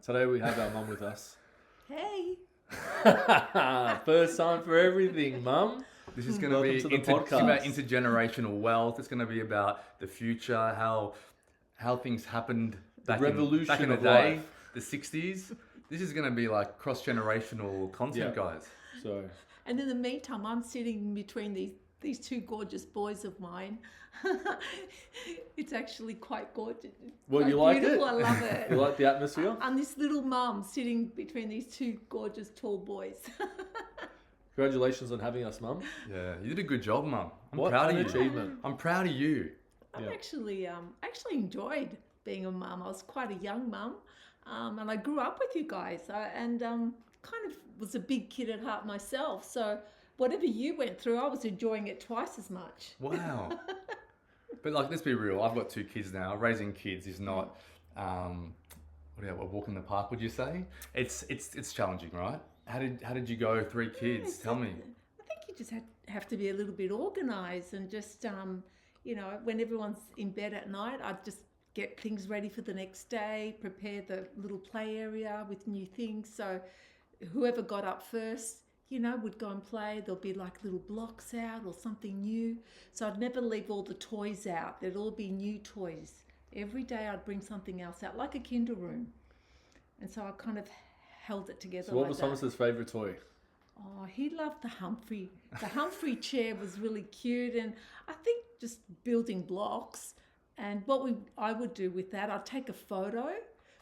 Today we have our mum with us. Hey. First time for everything, mum. This is going to be about intergenerational wealth. It's going to be about the future, how things happened back in the day, life. the 60s. This is going to be like cross-generational content, guys. So, And in the meantime, I'm sitting between these two gorgeous boys of mine. It's actually quite gorgeous. well, Quite you like beautiful. it? I love it. You like the atmosphere? I'm this little mum sitting between these two gorgeous tall boys. Congratulations on having us, mum. Yeah, you did a good job, Mum. I'm What proud an of you. achievement. I'm proud of you. I've Yeah. actually enjoyed being a mum. I was quite a young mum, and I grew up with you guys, and kind of was a big kid at heart myself. So whatever you went through, I was enjoying it twice as much. Wow. But like, let's be real. I've got 2 kids now. Raising kids is not a walk in the park. Would you say? It's challenging, right? How did you go? 3 kids. Tell me. I think you just have to be a little bit organised and just when everyone's in bed at night, I'd just get things ready for the next day, prepare the little play area with new things. So whoever got up first, would go and play. There'll be like little blocks out or something new. So I'd never leave all the toys out. There'd all be new toys. Every day I'd bring something else out, like a kinder room. And so I kind of held it together. So what like was that. Thomas's favourite toy? Oh, he loved the Humphrey. The Humphrey chair was really cute, and I think just building blocks. And what I would do with that, I'd take a photo,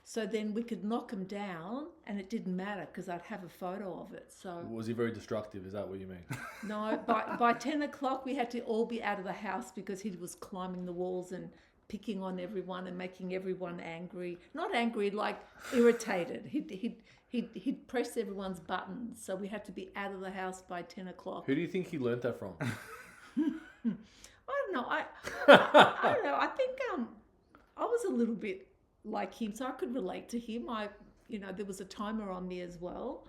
so then we could knock them down, and it didn't matter because I'd have a photo of it. So Was he very destructive? Is that what you mean? no, by 10 o'clock we had to all be out of the house because he was climbing the walls and picking on everyone and making everyone angry. Not angry, like irritated. He'd press everyone's buttons, so we had to be out of the house by 10 o'clock. Who do you think he learnt that from? I don't know. I don't know. I think I was a little bit like him, so I could relate to him. There was a timer on me as well.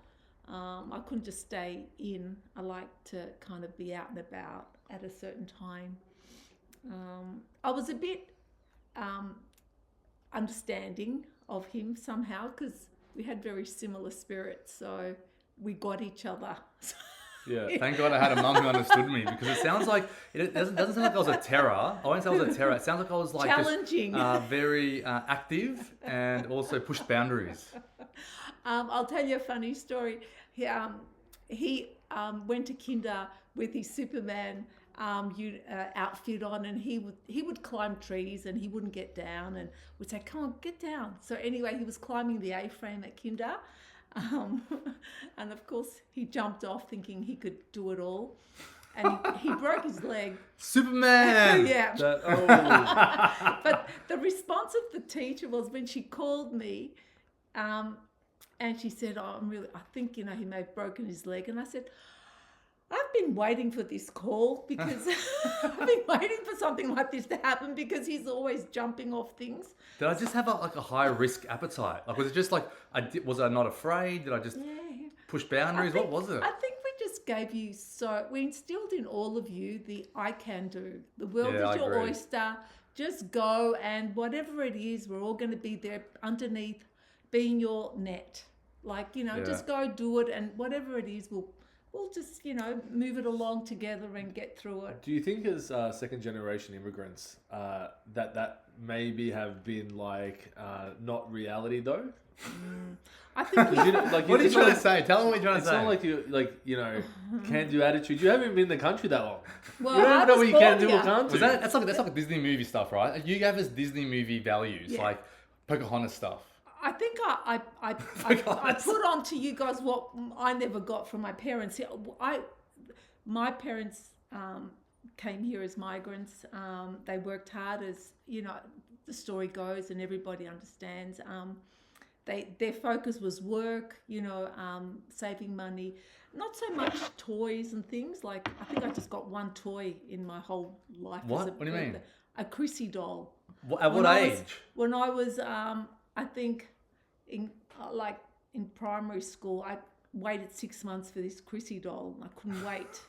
I couldn't just stay in. I like to kind of be out and about at a certain time. I was a bit understanding of him somehow because we had very similar spirits, so we got each other. Yeah. Thank God I had a mum who understood me, because it sounds like it doesn't sound like I was a terror. I won't say I was a terror. It sounds like I was like challenging, very active and also pushed boundaries. I'll tell you a funny story. He went to kinder with his Superman outfit on, and he would climb trees and he wouldn't get down, and we'd say, "Come on, get down." So anyway, he was climbing the A-frame at kinder. And of course he jumped off thinking he could do it all, and he broke his leg. Superman! Yeah. But the response of the teacher was when she called me, and she said, "Oh, I think he may have broken his leg." And I said, "I've been waiting for this call because I've been waiting for something like this to happen because he's always jumping off things." Did I just have a high risk appetite? Like, was it just like was I not afraid? Did I just push boundaries? What was it? I think we just gave you we instilled in all of you the I can do. The world is your oyster. Just go, and whatever it is, we're all going to be there underneath, being your net. Like, just go do it, and whatever it is, we'll just, move it along together and get through it. Do you think as second generation immigrants that maybe have been like not reality though? I think What are you trying to say? Tell them what you're trying to It's say. not like you can do attitude. You haven't been in the country that long. well, You don't know what you can do or can't do. That's like Disney movie stuff, right? You gave us Disney movie values, like Pocahontas stuff. I think I put on to you guys what I never got from my parents. My parents came here as migrants. They worked hard, as the story goes, and everybody understands. Their focus was work, saving money, not so much toys and things. Like, I think I just got one toy in my whole life. What do you mean? A Chrissy doll. At what age? When I was, I think, in primary school, I waited 6 months for this Chrissy doll. I couldn't wait.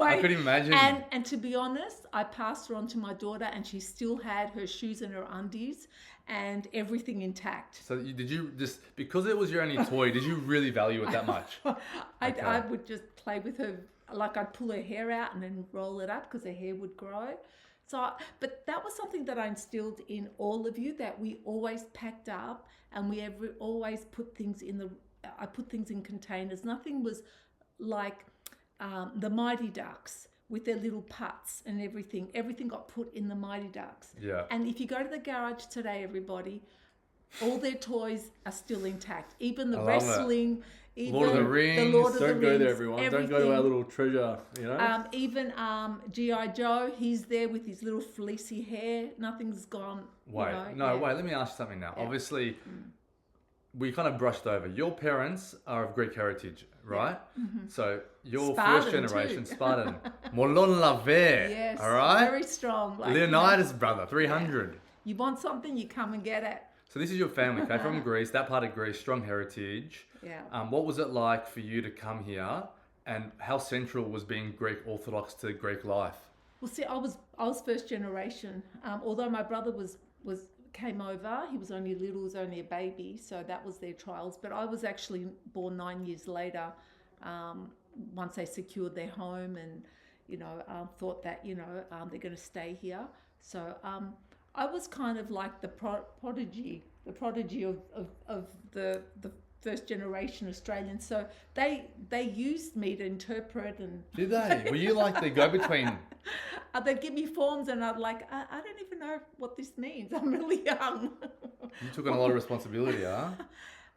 I could imagine. And to be honest, I passed her on to my daughter, and she still had her shoes and her undies. and everything intact. So did you just, because it was your only toy, did you really value it that much? I would just play with her, like I'd pull her hair out and then roll it up because her hair would grow. So, but that was something that I instilled in all of you, that we always packed up and we always put things I put things in containers. Nothing was like the Mighty Ducks with their little putts and everything. Everything got put in the Mighty Ducks. Yeah. And if you go to the garage today, everybody, all their toys are still intact. Even the wrestling, even Lord of the Rings. Don't go there, everyone. everything. Don't go to our little treasure, Even G.I. Joe, he's there with his little fleecy hair. Nothing's gone. Wait, wait, let me ask you something now. Yeah. Obviously, we kind of brushed over. Your parents are of Greek heritage, right? Yeah. Mm-hmm. So your Spartan first generation, too. Spartan. Molon Lave. Yes, all right? very strong. Like, Leonidas' brother, 300. Yeah. You want something, you come and get it. So this is your family, okay? From Greece, that part of Greece, strong heritage. Yeah. What was it like for you to come here, and how central was being Greek Orthodox to Greek life? Well, see, I was first generation. Although my brother came over, he was only little, was only a baby, so that was their trials. But I was actually born 9 years later, once they secured their home and thought that they're going to stay here. So I was kind of like the prodigy of the first generation Australians. So they used me to interpret and. Did they? Were you like the go-between? They'd give me forms and I'd like, I don't even know what this means. I'm really young. You took on a lot of responsibility, huh?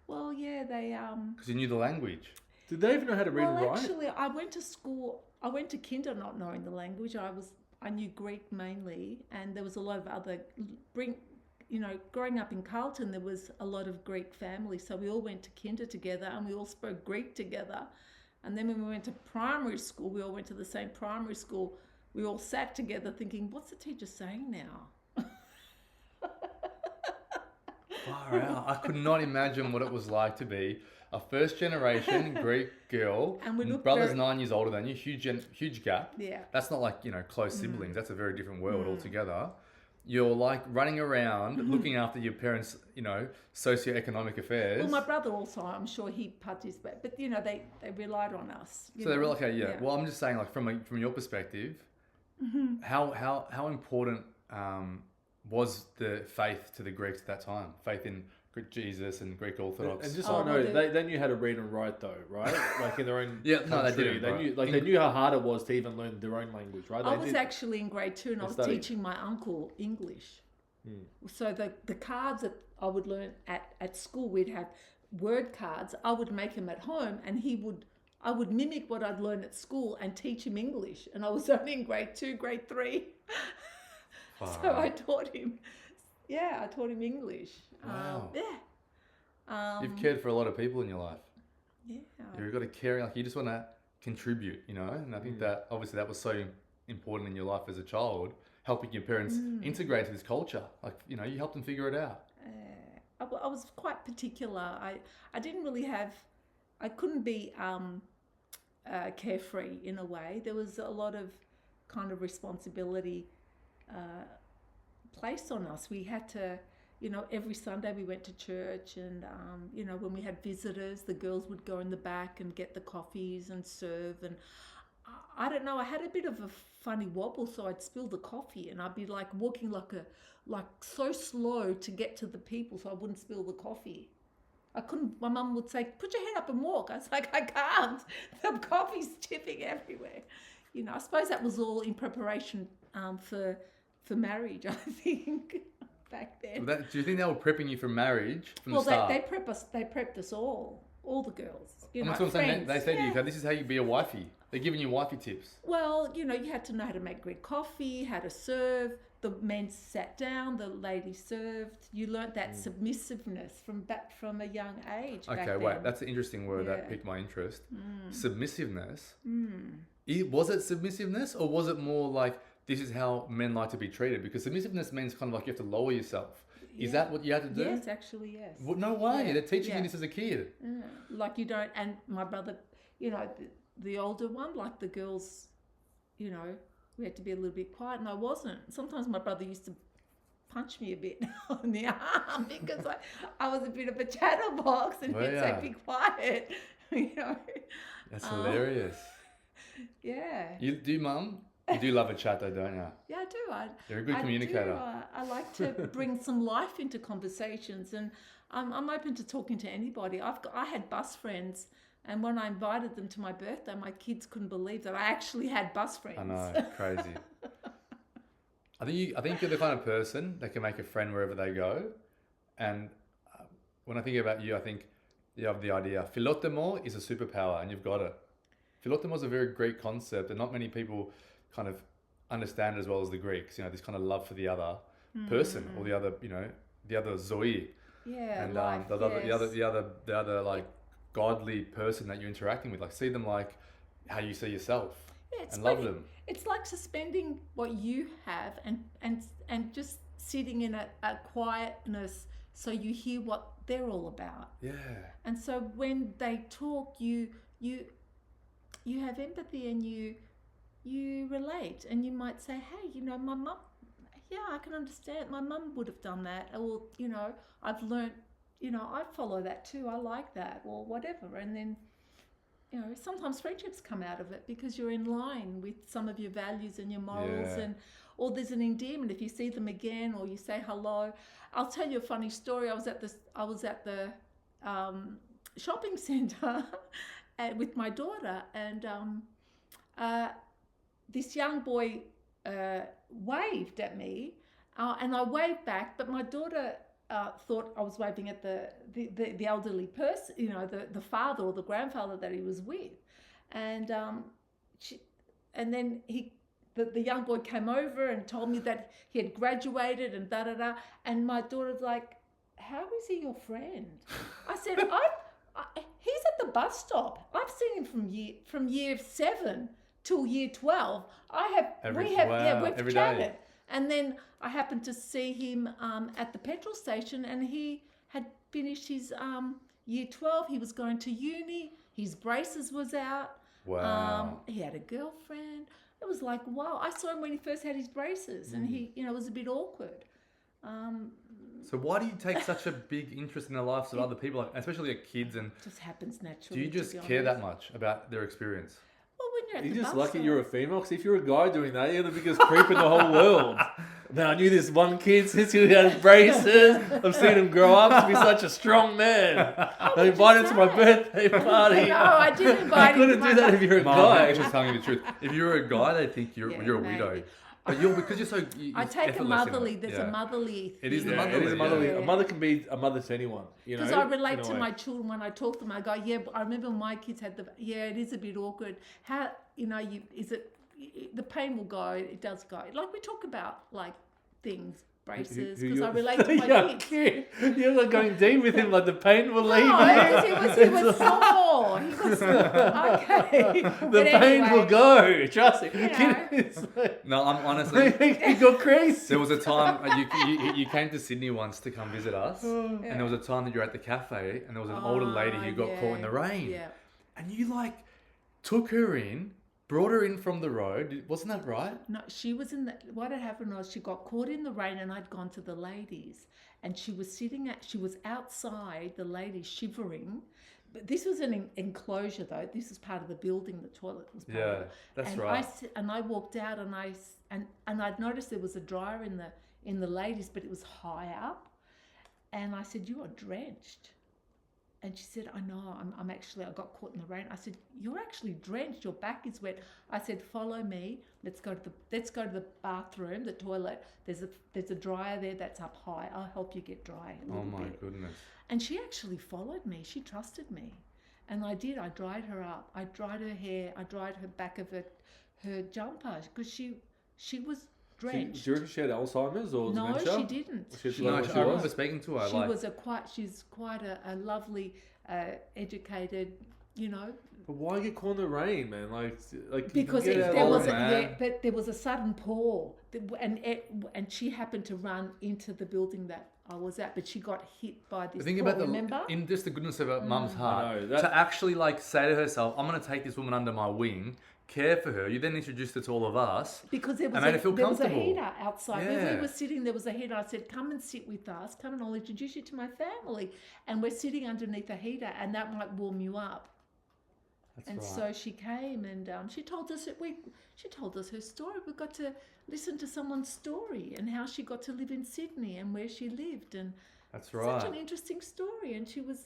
Well, yeah, they because you knew the language. Did they even know how to read and write? Actually, I went to school. I went to kinder not knowing the language. I knew Greek mainly, and there was a lot of other. Growing up in Carlton, there was a lot of Greek families, so we all went to kinder together, and we all spoke Greek together. And then when we went to primary school, we all went to the same primary school. We all sat together, thinking, "What's the teacher saying now?" Far out. I could not imagine what it was like to be a first generation Greek girl. And we looked brother's 9 years older than you. Huge gap. Yeah. That's not like, close siblings. That's a very different world altogether. You're like running around looking after your parents, socioeconomic affairs. Well, my brother also, I'm sure he participated, but they relied on us. So they were like, yeah. Well, I'm just saying, like from your perspective, how important was the faith to the Greeks at that time? Faith in Jesus and Greek Orthodox. And just so I know, they knew how to read and write though, right? Like in their own country. No, they didn't. They knew how hard it was to even learn their own language, right? I was actually in grade 2 and I was teaching my uncle English. So the cards that I would learn at school, we'd have word cards. I would make them at home and I would mimic what I'd learned at school and teach him English. And I was only in grade 2, grade 3. So I taught him. Yeah, I taught him English. Wow. You've cared for a lot of people in your life. Yeah. You've got to care, like you just want to contribute, and I think that obviously that was so important in your life as a child, helping your parents integrate to this culture. Like, you helped them figure it out. I was quite particular. I didn't really have, I couldn't be carefree in a way. There was a lot of kind of responsibility placed on us. We had to, every Sunday we went to church and, when we had visitors, the girls would go in the back and get the coffees and serve. And I don't know, I had a bit of a funny wobble, so I'd spill the coffee and I'd be like walking like so slow to get to the people so I wouldn't spill the coffee. I couldn't, my mum would say, put your head up and walk. I was like, I can't. The coffee's tipping everywhere. I suppose that was all in preparation for marriage, I think, back then. Do you think they were prepping you for marriage from the start? They prepped us all the girls. That's what I'm saying. They said to you, this is how you be a wifey. They're giving you wifey tips. Well, you had to know how to make Greek coffee, how to serve. The men sat down, the ladies served. You learnt that submissiveness from a young age. Okay, wait, that's an interesting word that piqued my interest. Submissiveness. Was it submissiveness, or was it more like this is how men like to be treated? Because submissiveness means kind of like you have to lower yourself. Yeah. Is that what you had to do? Yes, actually, yes. Well, no way. Yeah. They're teaching you this as a kid. Yeah. Like you don't, and my brother, the older one, like the girls, we had to be a little bit quiet, and I wasn't. Sometimes my brother used to punch me a bit on the arm because I was a bit of a chatterbox and Well, he'd yeah. say, be quiet, you know. That's hilarious. Yeah. You do, Mum? You do love a chat though, don't you? Yeah, I do. You're a good communicator. I like to bring some life into conversations, and I'm open to talking to anybody. I had bus friends, and when I invited them to my birthday, my kids couldn't believe that I actually had bus friends. I know, crazy. I think you're the kind of person that can make a friend wherever they go. And when I think about you, I think you have the idea. Filotimo is a superpower, and you've got it. Filotimo is a very Greek concept, and not many people kind of understand it as well as the Greeks. You know, this kind of love for the other person, or the other, the other zoe. Yeah, And life, the other like godly person that you're interacting with. Like, see them like how you see yourself, and love them. It's like suspending what you have and just sitting in a quietness so you hear what they're all about. Yeah. And so when they talk, you have empathy and you relate, and you might say, hey, my mum, yeah, I can understand. My mum would have done that, or I've learnt, I follow that too. I like that, or whatever. And then sometimes friendships come out of it because you're in line with some of your values and your morals, or there's an endearment if you see them again, or you say hello. I'll tell you a funny story. I was at the shopping centre with my daughter, and this young boy waved at me, and I waved back, but my daughter thought I was waving at the elderly person, the father or the grandfather that he was with, and then the young boy came over and told me that he had graduated and da-da-da, and my daughter's like, how is he your friend? I said, he's at the bus stop. I've seen him from year 7 till year 12. We've every chatted. day. And then I happened to see him at the petrol station, and he had finished his year 12. He was going to uni. His braces was out. Wow. He had a girlfriend. It was like, wow. I saw him when he first had his braces, and he, it was a bit awkward. So why do you take such a big interest in the lives of other people, especially your kids? And it just happens naturally. do you just care that much about their experience? Well, when you're at You're the just bus lucky stop- you're a female, because if you're a guy doing that, you're the biggest creep in the whole world. Now, I knew this one kid since he had braces. I've seen him grow up to be such a strong man. I invited him to my birthday party. No, I didn't invite You him. couldn't do that if you're a Mum, guy. I'm just telling you the truth. If you're a guy, they think you're a maybe. widow. But because you're so I take a effortless in motherly. it. There's Yeah. a motherly. It is the thing. Yeah, it is a motherly. Yeah. A mother can be a mother to anyone. Because I relate in a to way. my children when I talk to them. I go, yeah, I remember when my kids had it is a bit awkward. How, the pain will go, it does go. Like we talk about like things, braces, Who because you- I relate to my Yeah, kids. kid. You're like going deep with him, like the pain will leave. No, you. because he was sore. He was okay. The pain will go. Trust me. know. It's like, No, I'm honestly. you go crazy. There was a time you came to Sydney once to come visit us, and there was a time that you were at the cafe, and there was an older lady who got caught in the rain, Yeah. and you like took her in, brought her in from the road. Wasn't that right? No, she was in the. What had happened was she got caught in the rain, and I'd gone to the ladies, and she was outside the ladies shivering. But this was an enclosure though. This was part of the building. The toilet was part of Yeah, it. that's and right. I walked out, and I'd noticed there was a dryer in the ladies, but it was high up, and I said, "You are drenched." And she said, I know, I got caught in the rain. I said, you're actually drenched, your back is wet. I said, follow me, let's go to the bathroom, the toilet. There's a dryer there that's up high. I'll help you get dry a little Oh my bit. goodness. And she actually followed me. She trusted me. And I did. I dried her up. I dried her hair. I dried her back of her jumper because she was drenched. Do you reckon she had Alzheimer's or No, dementia? she didn't. No, I remember speaking to her. She's quite a lovely, educated, But why get caught in the rain, man? Like because you can get there out was of a, it. man. but there was a sudden pour, and she happened to run into the building that I was at, but she got hit by this. Think pour, about remember? in just the goodness of her mum's heart I know, that- to actually like say to herself, "I'm going to take this woman under my wing, care for her. You then introduced her to all of us. Because there was, and made her feel there was a comfortable. heater outside. When Yeah. we were sitting, there was a heater. I said, come and sit with us. Come and I'll introduce you to my family. And we're sitting underneath a heater and that might warm you up. That's And right. so she came and she told us she told us her story. We got to listen to someone's story and how she got to live in Sydney and where she lived, and That's right. such an interesting story. And she was,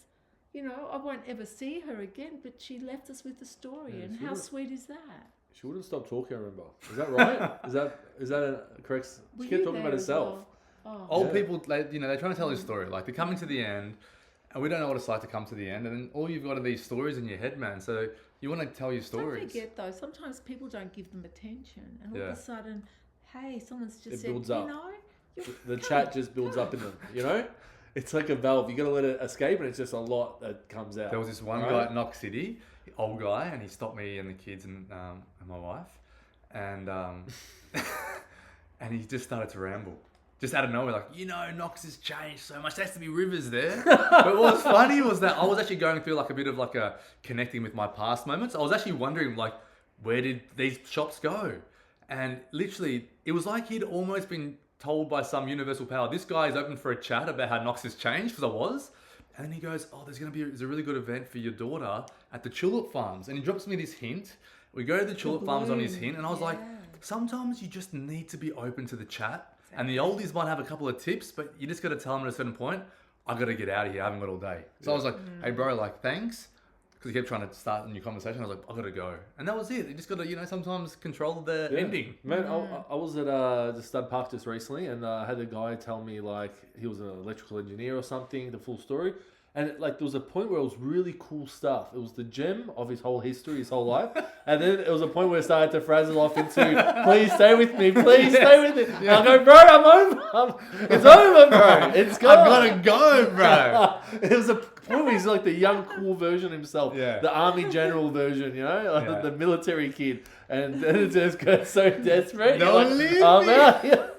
I won't ever see her again, but she left us with a story. Yeah, and she how would. sweet is that? She wouldn't stop talking, I remember. Is that right? is that a correct? Were She kept you talking about there as herself. well? Oh. Old Yeah. people, they're trying to tell this story. Like, they're coming to the end, and we don't know what it's like to come to the end. And then all you've got are these stories in your head, man. So you want to tell your stories. Don't forget though, sometimes people don't give them attention, and all Yeah. of a sudden, hey, someone's just It said, builds up. you're The come chat on, just builds come up in them, It's like a valve. You got to let it escape, and it's just a lot that comes out. There was this one Right? guy at Knox City, old guy, and he stopped me and the kids and my wife, and and he just started to ramble. Just out of nowhere, like, Knox has changed so much. There has to be rivers there. But what was funny was that I was actually going through like a bit of like a connecting with my past moments. I was actually wondering, like, where did these shops go? And literally, it was like he'd almost been told by some universal power, this guy is open for a chat about how Knox has changed, because I was. And then he goes, oh, there's a really good event for your daughter at the Tulip Farms. And he drops me this hint. We go to the Tulip Farms on his bloom, hint. And I was like, yeah. sometimes you just need to be open to the chat. And the oldies might have a couple of tips, but you just got to tell them at a certain point, I got to get out of here. I haven't got all day. So I was like, hey, bro, like, thanks. Because he kept trying to start a new conversation. I was like, I got to go. And that was it. You just got to, sometimes control the ending. Man, I was at the Stud Park just recently, and I had a guy tell me, like, he was an electrical engineer or something, the full story. And there was a point where it was really cool stuff. It was the gem of his whole history, his whole life. And then it was a point where it started to frazzle off into, please stay with me, please stay with me. Yeah. I go, bro, I'm over. It's over, bro. It's gone. I've got to go, bro. It was a point where he's like the young, cool version himself. Yeah. The army general version, like Yeah. the military kid. And then it just got so desperate. No, You're like, leave I'm me. out here.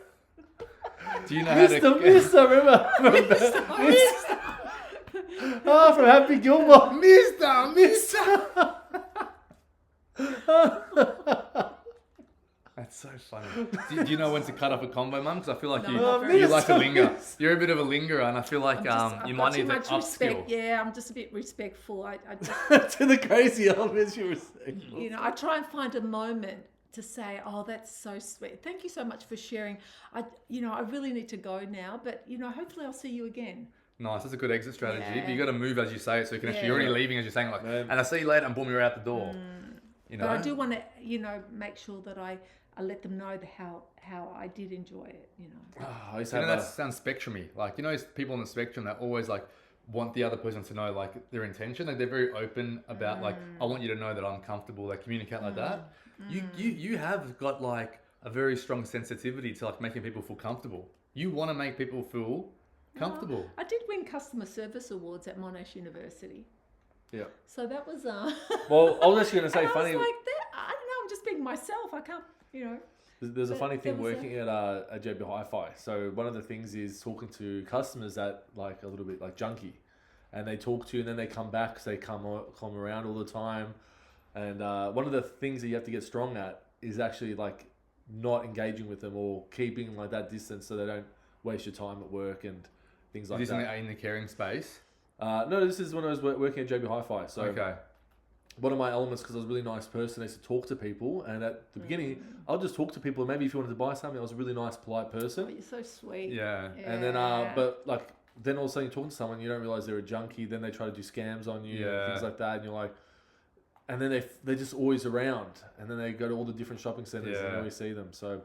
Do you know how to... Mister, remember? Mister. Oh, from Happy Gilmore. Mister. That's so funny. Do you know when to cut off a combo, Mum? Because I feel like No, you not very you like to much. linger. You're a bit of a lingerer, and I feel like I've you got might too need to much respect. upskill. Yeah, I'm just a bit respectful. I just, To the crazy elements you were saying. I try and find a moment to say, oh, that's so sweet. Thank you so much for sharing. I really need to go now, but hopefully I'll see you again. Nice, that's a good exit strategy. Yeah. But you got to move as you say it, so you can actually. Yeah. You're already leaving as you're saying, like, Man. and I see you later, and boom, you're out the door. But I do want to, make sure that I let them know how I did enjoy it. I used to That have sounds spectrumy. Like, people on the spectrum that always like want the other person to know like their intention. Like, they're very open about like, I want you to know that I'm comfortable. They communicate like that. You have got like a very strong sensitivity to like making people feel comfortable. You want to make people feel comfortable. I did win customer service awards at Monash University. Yeah. So that was Well, I was actually going to say I funny. was like, I don't know, I'm just being myself. I can't, There's a But funny thing there was working at JB Hi-Fi. So one of the things is talking to customers that like a little bit like junky, and they talk to you and then they come back because they come around all the time. And one of the things that you have to get strong at is actually like not engaging with them or keeping like that distance so they don't waste your time at work and things like Is this that. in the caring space? No, this is when I was working at JB Hi-Fi. So Okay. one of my elements, because I was a really nice person, I used to talk to people, and at the beginning, I'll just talk to people. And maybe if you wanted to buy something, I was a really nice, polite oh, person. you're so sweet. Yeah. And then, but like, then all of a sudden you're talking to someone, you don't realize they're a junkie. Then they try to do scams on you, and things like that, and you're like, and then they're just always around, and then they go to all the different shopping centers and you always see them. So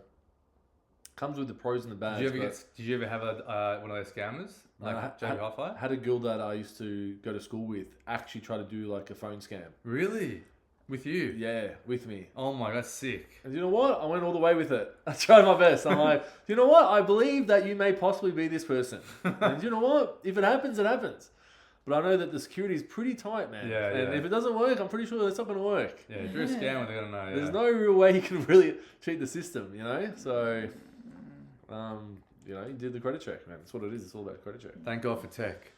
comes with the pros and the bad. Did you ever have one of those scammers like JB Hi-Fi? I had a girl that I used to go to school with actually try to do like a phone scam. Really? With you? Yeah, with me. Oh my, that's sick. And you know what? I went all the way with it. I tried my best. I'm like, you know what? I believe that you may possibly be this person. And you know what? If it happens, it happens. But I know that the security is pretty tight, man. Yeah, and yeah. if it doesn't work, I'm pretty sure it's not going to work. Yeah, if you're a scammer, they're gonna know. Yeah. There's no real way you can really cheat the system, So, you did the credit check, man. That's what it is. It's all about credit check. Thank God for tech.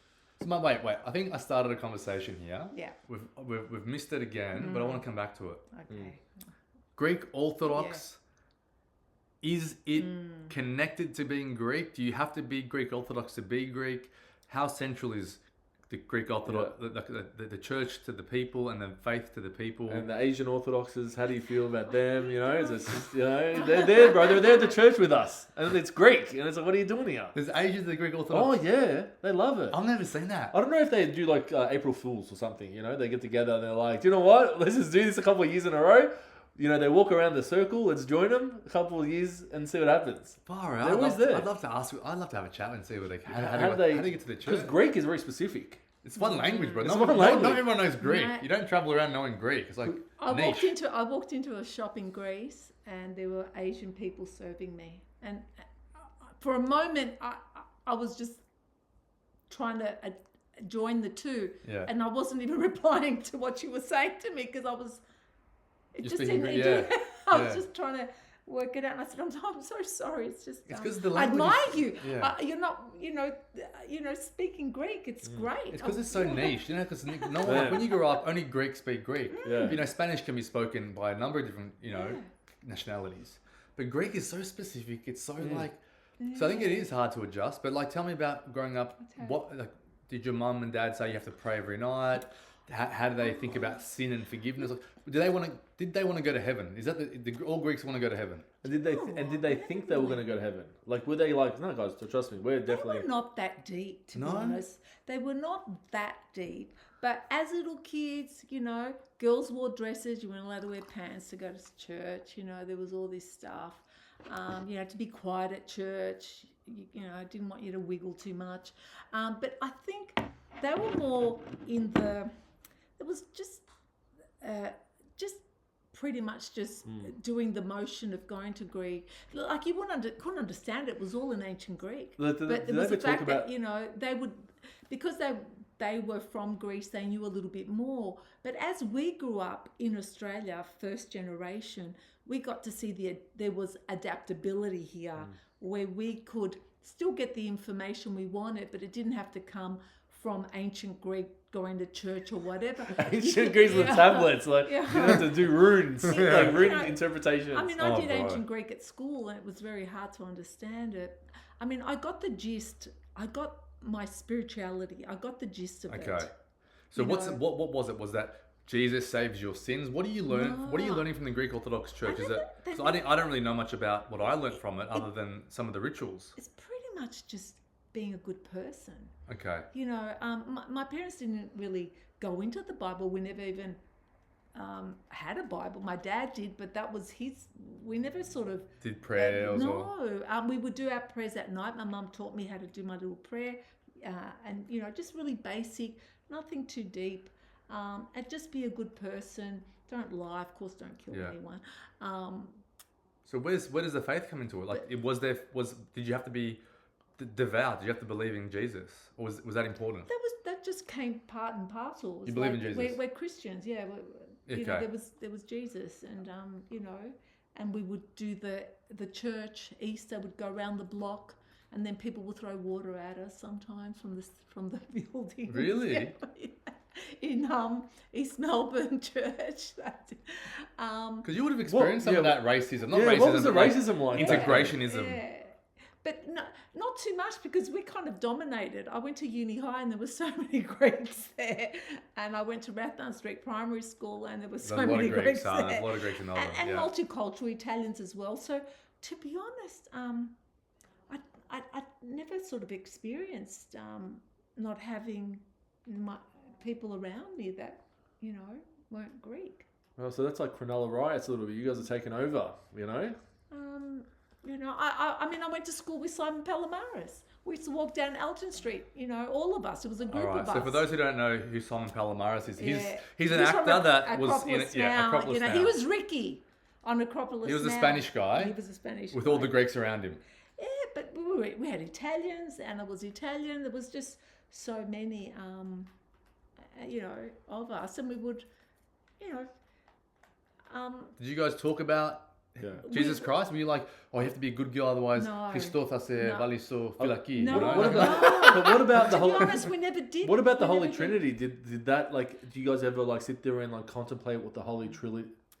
So, wait. I think I started a conversation here. Yeah. We've missed it again, but I want to come back to it. Okay. Greek Orthodox, is it connected to being Greek? Do you have to be Greek Orthodox to be Greek? How central is the Greek Orthodox, the church to the people and the faith to the people? And the Asian Orthodoxes, how do you feel about them? You know, is it just, you know, they're there, bro. They're there at the church with us, and it's Greek, and it's like, what are you doing here? There's Asians, the Greek Orthodox. Oh yeah, they love it. I've never seen that. I don't know if they do like April Fools or something. You know, they get together and they're like, do you know what? Let's just do this a couple of years in a row. You know, they walk around the circle. Let's join them a couple of years and see what happens. Far out. They're always there. I'd love to ask. I'd love to have a chat and see what they. How do they get to the church? Because Greek is very specific. It's one language, bro. It's Not one language. everyone knows Greek. No. You don't travel around knowing Greek. It's like niche. I walked into a shop in Greece, and there were Asian people serving me, and for a moment I was just trying to join the two, and I wasn't even replying to what you were saying to me because I was. It just didn't. I was just trying to work it out, and I said, "I'm so sorry. It's just. It's because the I language. admire you. Yeah. You're not. You know, speaking Greek. It's great. It's because it's so niche, you know. Because no one, like, when you grow up, only Greeks speak Greek. Yeah. You know, Spanish can be spoken by a number of different, nationalities, but Greek is so specific. It's so like. So I think it is hard to adjust. But like, tell me about growing up. What did your mum and dad say you have to pray every night? How do they think about sin and forgiveness? Like, did they want to go to heaven? Is that all Greeks want to go to heaven? And did they think they were going to go to heaven? Like, were they like, no, guys, trust me, we're definitely. They were not that deep, to be honest. They were not that deep. But as little kids, you know, girls wore dresses. You weren't allowed to wear pants to go to church. You know, there was all this stuff. You had to be quiet at church. You know, I didn't want you to wiggle too much. But I think they were more in the. It was just pretty much just doing the motion of going to Greek. Like you couldn't understand it. It was all in ancient Greek. But it was the fact that, you know, they would, because they were from Greece, they knew a little bit more. But as we grew up in Australia, first generation, we got to see there was adaptability here where we could still get the information we wanted, but it didn't have to come from ancient Greek going to church or whatever. Ancient Greek with tablets, like you have to do runes, like rune interpretation. I mean, I did ancient Greek at school, and it was very hard to understand it. I mean, I got the gist. I got my spirituality. I got the gist of it. Okay. So what was it? Was that Jesus saves your sins? What do you learn? No. What are you learning from the Greek Orthodox Church? I don't really know much about what I learned from it, other than some of the rituals. It's pretty much just being a good person. Okay. You know, my parents didn't really go into the Bible. We never even had a Bible. My dad did, but that was his. We never sort of did prayers. We would do our prayers at night. My mum taught me how to do my little prayer, and you know, just really basic, nothing too deep. And just be a good person. Don't lie, of course. Don't kill anyone. So where does the faith come into it? Like, did you have to be devout? Did you have to believe in Jesus, or was that important? That just came part and parcel. You believe in Jesus? We're Christians, yeah. You know, there was Jesus, and you know, and we would do the church Easter would go around the block, and then people would throw water at us sometimes from the building. Really? Yeah. In East Melbourne Church, because you would have experienced some of that racism. Not racism. What was the racism like? Integrationism. Yeah. But not too much, because we kind of dominated. I went to uni high and there were so many Greeks there. And I went to Rathdown Street Primary School and there were so many Greeks there. There's a lot of Greeks in Melbourne. And multicultural Italians as well. So to be honest, I never sort of experienced not having people around me that, you know, weren't Greek. Well, so that's like Cronulla riots a little bit. You guys are taking over, you know? You know, I mean, I went to school with Simon Palomares. We used to walk down Elton Street, you know, all of us. It was a group of us. So for those who don't know who Simon Palomares is, he's an actor that was in it. Yeah, Acropolis Now. He was Ricky on Acropolis Now. He was a Spanish guy. He was a Spanish guy. With all the Greeks around him. Yeah, but we had Italians. Anna was Italian. There was just so many, you know, of us. And we would, you know... Did you guys talk about Jesus Christ? Were you like, you have to be a good girl, otherwise Christos θα σε βάλει στο φυλακή? No. What about the whole... To be honest, we never did. What about the Holy Trinity? Did that, like, do you guys ever, like, sit there and, like, contemplate what the Holy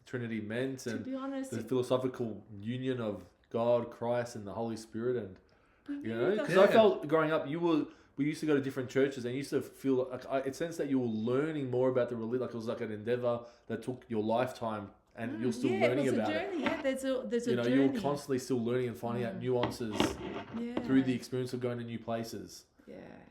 Trinity meant To and be honest, the philosophical union of God, Christ, and the Holy Spirit, and you know, because Yeah. I felt growing up, we used to go to different churches, and you used to feel like it sensed that you were learning more about the religion, like it was like an endeavor that took your lifetime, and you're still learning about it. Yeah, there's a You know, journey. you were constantly still learning and finding out nuances through the experience of going to new places,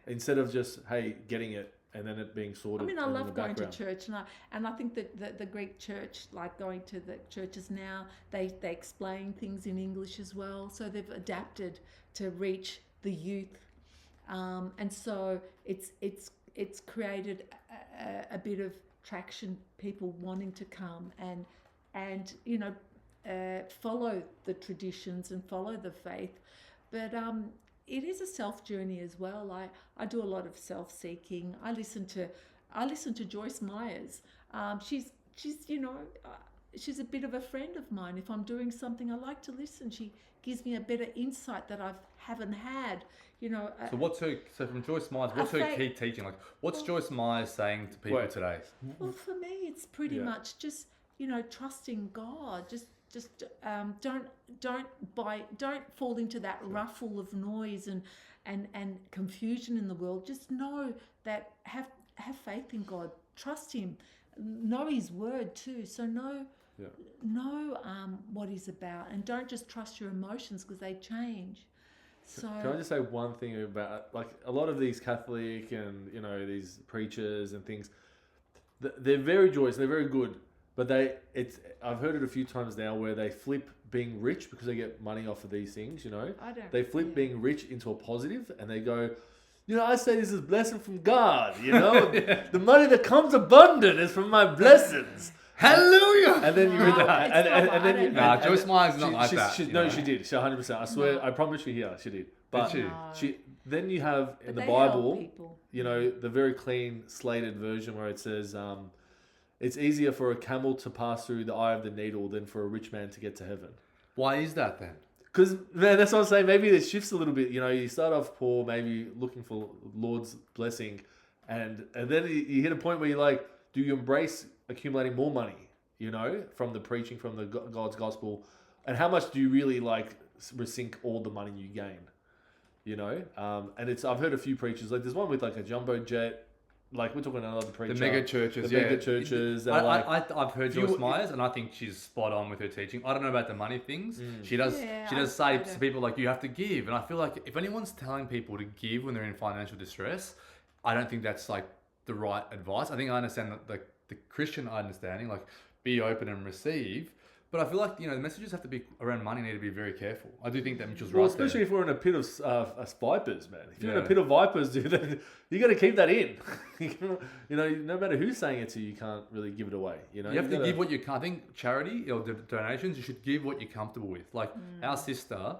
instead of just getting it and then it being sorted. I mean, I in love the going to background. church, and I think that the Greek church, like going to the churches now, they explain things in English as well, so they've adapted to reach the youth, and so it's created a bit of traction, people wanting to come and you know follow the traditions and follow the faith, but it is a self journey as well. I do a lot of self-seeking. I listen to Joyce Myers. She's you know she's a bit of a friend of mine. If I'm doing something, I like to listen. She gives me a better insight that I haven't had. You know. So from Joyce Myers, what's her key teaching? Like, what's Joyce Myers saying to people today? Well, for me, it's pretty much just trusting God. Just don't fall into that ruffle of noise and confusion in the world. Just know that have faith in God, trust Him, know His word too. So know what He's about, and don't just trust your emotions because they change. So can I just say one thing about like a lot of these Catholic and these preachers and things, they're very joyous, they're very good. But I've heard it a few times now where they flip being rich because they get money off of these things, They flip being rich into a positive, and they go, I say this is a blessing from God, The money that comes abundant is from my blessings. Hallelujah! And then you read that. Nah, Joyce Myers is not like that. She did. She 100%. I swear, I promise you here, she did. But then you have in the Bible, the very clean slated version where it says, it's easier for a camel to pass through the eye of the needle than for a rich man to get to heaven. Why is that then? Because, man, that's what I'm saying. Maybe it shifts a little bit. You start off poor, maybe looking for Lord's blessing. And then you hit a point where you're like, do you embrace accumulating more money, from the preaching, from the God's gospel? And how much do you really, sink all the money you gain? And I've heard a few preachers, there's one with, a jumbo jet. We're talking another preacher. The mega churches, mega churches. I've heard Joyce Myers, and I think she's spot on with her teaching. I don't know about the money things. She does say to people, you have to give. And I feel like if anyone's telling people to give when they're in financial distress, I don't think that's, the right advice. I think I understand the Christian understanding, be open and receive. But I feel like, the messages have to be around money, need to be very careful. I do think that Mitchell's right. Especially if we're in a pit of vipers, man. If you're in a pit of vipers, dude, then you got to keep that in. No matter who's saying it to you, you can't really give it away. You have to give what you can. I think charity or donations, you should give what you're comfortable with. Our sister,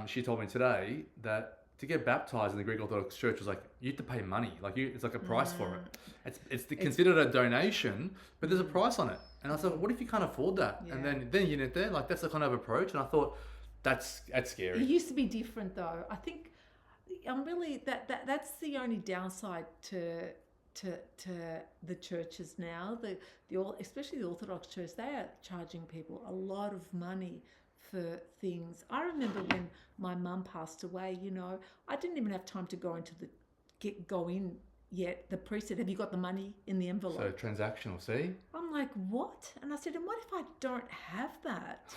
she told me today that to get baptized in the Greek Orthodox Church was you have to pay money. It's a price for it. It's considered a donation, but there's a price on it. And I thought, what if you can't afford that? Yeah. And then you get there, that's the kind of approach. And I thought, that's scary. It used to be different though. I think I'm really that's the only downside to the churches now. Especially the Orthodox Church, they are charging people a lot of money for things. I remember when my mum passed away, I didn't even have time to go in yet. The priest said, have you got the money in the envelope? So transactional, see? I'm like, what? And I said, and what if I don't have that?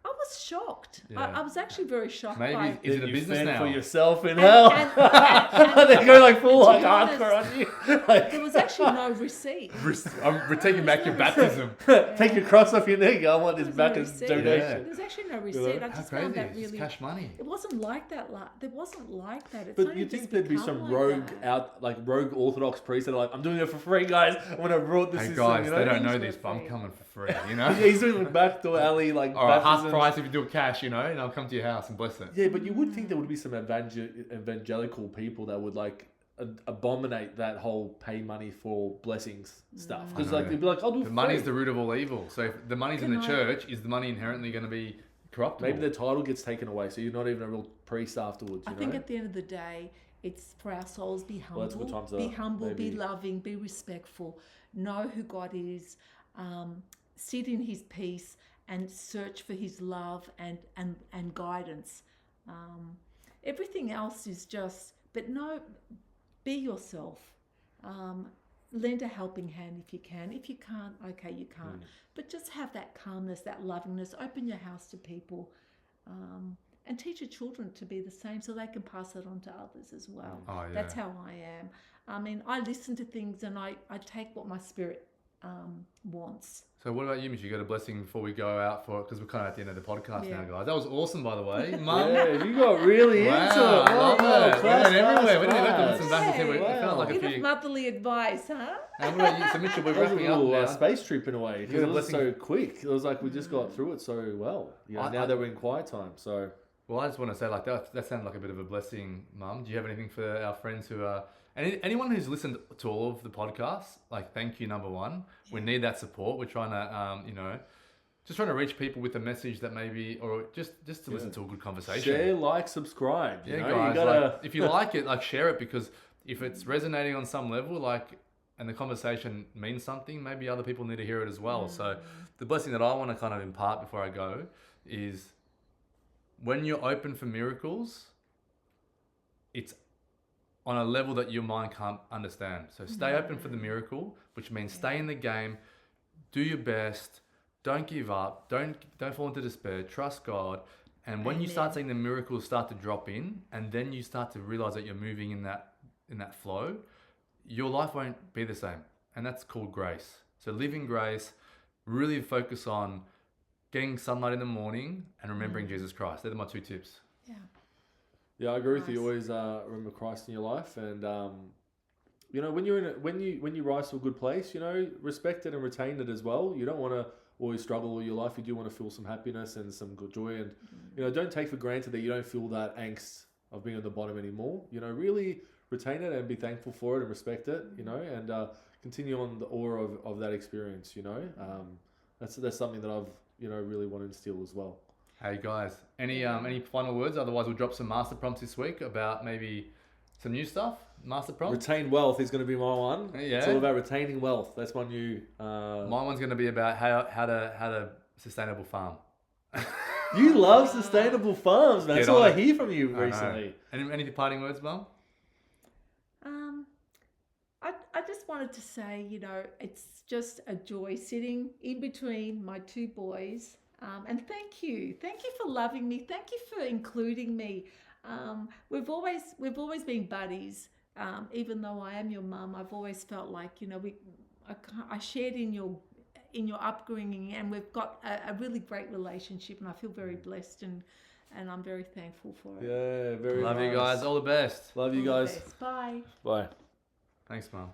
I was shocked. Yeah. I was actually very shocked. Maybe is it a business now? For yourself in hell. And they go full hardcore on you. There was actually no receipt. I'm taking back your baptism. Take your cross off your neck. I want this back as donation. There's actually no receipt. I just found that really. It's cash money. It wasn't like that. There wasn't like that. But you think there'd be some rogue Orthodox priests that are I'm doing it for free, guys. When I brought this, hey guys, they don't know this, but I'm coming for free. He's doing backdoor alley half price if you do it cash, and I'll come to your house and bless it. Yeah, but you would think there would be some evangelical people that would abominate that whole pay money for blessings stuff. Because they'd be I'll do it for money's the root of all evil. So if the money's in the church, is the money inherently going to be corruptible? Maybe the title gets taken away, so you're not even a real priest afterwards. I think at the end of the day, it's for our souls. Be humble. Well, that's what time's be up. humble. Maybe. Be loving. Be respectful. Know who God is. sit in his peace and search for his love and guidance. Everything else is just, but no, be yourself. Lend a helping hand if you can. If you can't, okay, you can't. But just have that calmness, that lovingness. Open your house to people, and teach your children to be the same, so they can pass it on to others as well. Oh, yeah. That's how I am. I mean, I listen to things and I take what my spirit wants. So what about you, Mitch? You got a blessing before we go out for it, because we're kind of at the end of the podcast Yeah. now, guys. That was awesome, by the way, Mum. Yeah, you got really into it. Wow, I love it. We went everywhere. We didn't even have to class. listen back and see. We Hey, felt like a Enough few. motherly advice, huh? And what about you? So Mitchell, we're That was a wrapping up little now. space trip in a way. You Because got a it was so blessing. quick. It was like we just got through it so well. You know, now that we're in quiet time. So Well, I just want to say, like, that sounded like a bit of a blessing, Mum. Do you have anything for our friends who are... anyone who's listened to all of the podcasts, like, thank you, number one. We need that support. We're trying to, just trying to reach people with a message that maybe... Or just to listen to a good conversation. share, like, subscribe. You know? guys, You gotta... like, if you like it, like, share it, because if it's resonating on some level, like, and the conversation means something, maybe other people need to hear it as well. So the blessing that I want to kind of impart before I go is... when you're open for miracles, it's on a level that your mind can't understand. So stay open for the miracle, which means stay in the game, do your best, don't give up, don't fall into despair, trust God. And when you start seeing the miracles start to drop in, and then you start to realize that you're moving in that flow, your life won't be the same. And that's called grace. So live in grace, really focus on getting sunlight in the morning and remembering Jesus Christ. They're my 2 tips. Yeah. Yeah, I agree with you. Nice. Always remember Christ in your life, and when you're when you rise to a good place, respect it and retain it as well. You don't want to always struggle all your life. You do want to feel some happiness and some good joy, and don't take for granted that you don't feel that angst of being at the bottom anymore. Really retain it and be thankful for it and respect it. And continue on the awe of that experience. That's something that I've really want to instill as well. Hey guys, any final words? Otherwise, we'll drop some master prompts this week about maybe some new stuff. Master prompts. Retain wealth is going to be my one. Yeah. It's all about retaining wealth. That's my new. My one's going to be about how to sustainable farm. You love sustainable farms, man. That's Get all on I it. hear from you I know. recently. Any parting words, Mum? I just wanted to say, it's just a joy sitting in between my 2 boys. And thank you for loving me. Thank you for including me. We've always been buddies. Even though I am your mum, I've always felt like I shared in your upbringing, and we've got a really great relationship, and I feel very blessed and I'm very thankful for it. Yeah, very Love you nice. guys. All the best. Love you All the guys. best. Bye. Bye. Thanks, Mum.